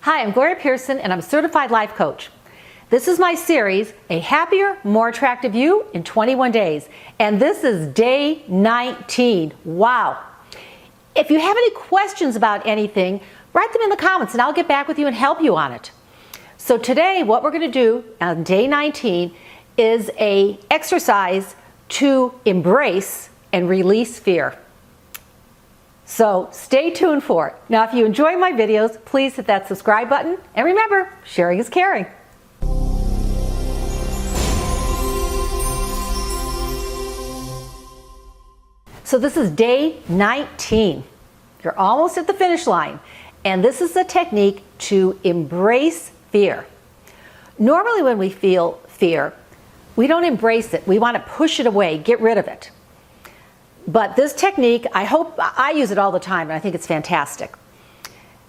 Hi, I'm Gloria Pierson, and I'm a certified life coach. This is my series, A Happier, More Attractive You in 21 Days. And this is day 19. Wow. If you have any questions about anything, write them in the comments and I'll get back with you and help you on it. So today, what we're going to do on day 19 is an exercise to embrace and release fear. So stay tuned for it. Now, if you enjoy my videos, please hit that subscribe button. And remember, sharing is caring. So this is day 19. You're almost at the finish line. And this is a technique to embrace fear. Normally when we feel fear, we don't embrace it. We want to push it away, get rid of it. But this technique, I use it all the time, and I think it's fantastic.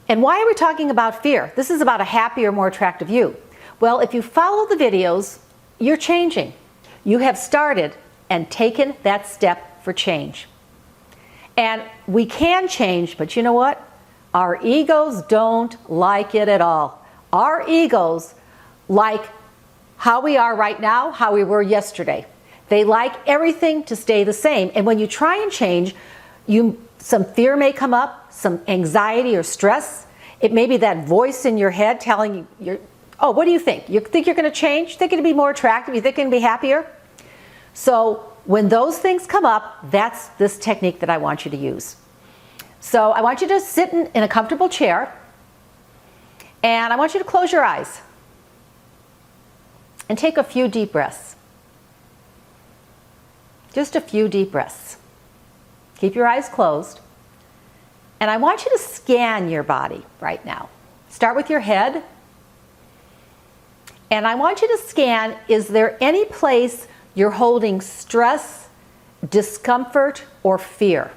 And why are we talking about fear? This is about a happier, more attractive you. Well, if you follow the videos, you're changing. You have started and taken that step for change. And we can change, but you know what? Our egos don't like it at all. Our egos like how we are right now, how we were yesterday. They like everything to stay the same. And when you try and change, some fear may come up, some anxiety or stress. It may be that voice in your head telling you, oh, what do you think? You think you're going to change? You think you're going to be more attractive? You think you're going to be happier? So when those things come up, that's this technique that I want you to use. So I want you to sit in a comfortable chair, and I want you to close your eyes and take a few deep breaths. Just a few deep breaths. Keep your eyes closed. And I want you to scan your body right now. Start with your head. And I want you to scan, is there any place you're holding stress, discomfort, or fear?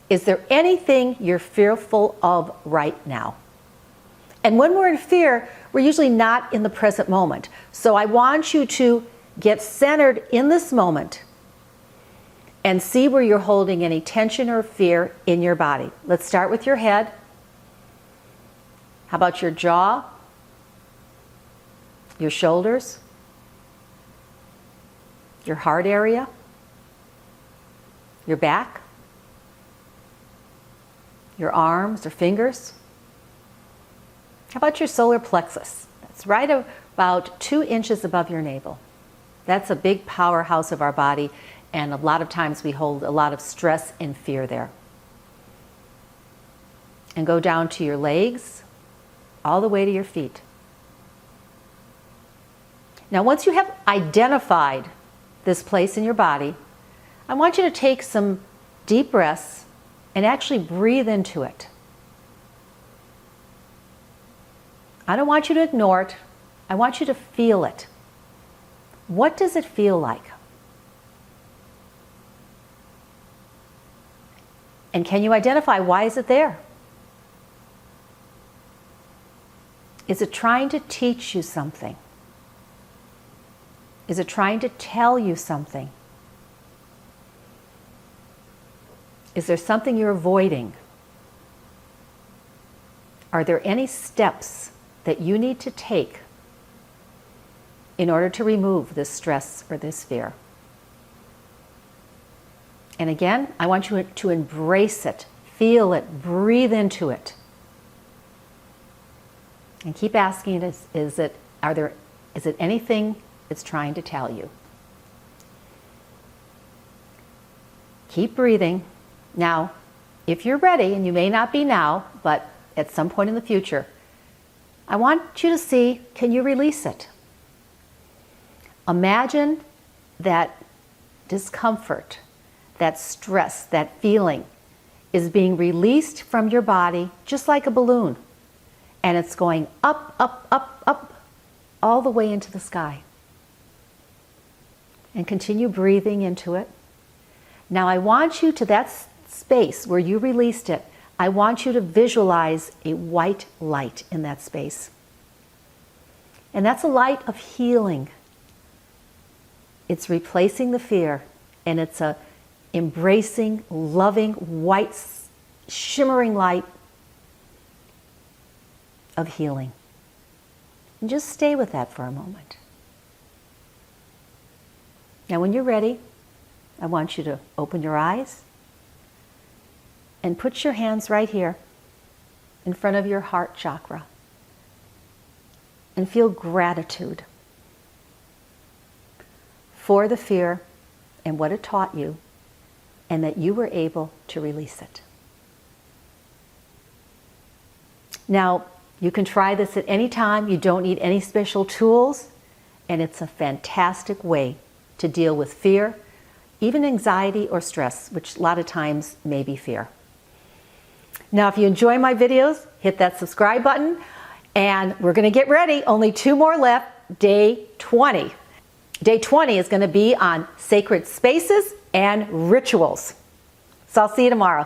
Is there anything you're fearful of right now? And when we're in fear, we're usually not in the present moment. So I want you to get centered in this moment and see where you're holding any tension or fear in your body. Let's start with your head. How about your jaw? Your shoulders? Your heart area? Your back? Your arms or fingers? How about your solar plexus? That's right about 2 inches above your navel. That's a big powerhouse of our body. And a lot of times we hold a lot of stress and fear there. And go down to your legs, all the way to your feet. Now, once you have identified this place in your body, I want you to take some deep breaths and actually breathe into it. I don't want you to ignore it. I want you to feel it. What does it feel like? And can you identify why is it there? Is it trying to teach you something? Is it trying to tell you something? Is there something you're avoiding? Are there any steps that you need to take in order to remove this stress or this fear? And again, I want you to embrace it, feel it, breathe into it. And keep asking, is it anything it's trying to tell you? Keep breathing. Now, if you're ready, and you may not be now, but at some point in the future, I want you to see, can you release it? Imagine that discomfort, that stress, that feeling is being released from your body just like a balloon. And it's going up, up, up, up, all the way into the sky. And continue breathing into it. Now I want you to that space where you released it, I want you to visualize a white light in that space. And that's a light of healing. It's replacing the fear, and it's a embracing, loving, white, shimmering light of healing. And just stay with that for a moment. Now when you're ready, I want you to open your eyes and put your hands right here in front of your heart chakra and feel gratitude for the fear and what it taught you, and that you were able to release it. Now, you can try this at any time. You don't need any special tools, and it's a fantastic way to deal with fear, even anxiety or stress, which a lot of times may be fear. Now, if you enjoy my videos, hit that subscribe button, and we're going to get ready. Only 2 more left, day 20. Day 20 is going to be on sacred spaces and rituals. So I'll see you tomorrow.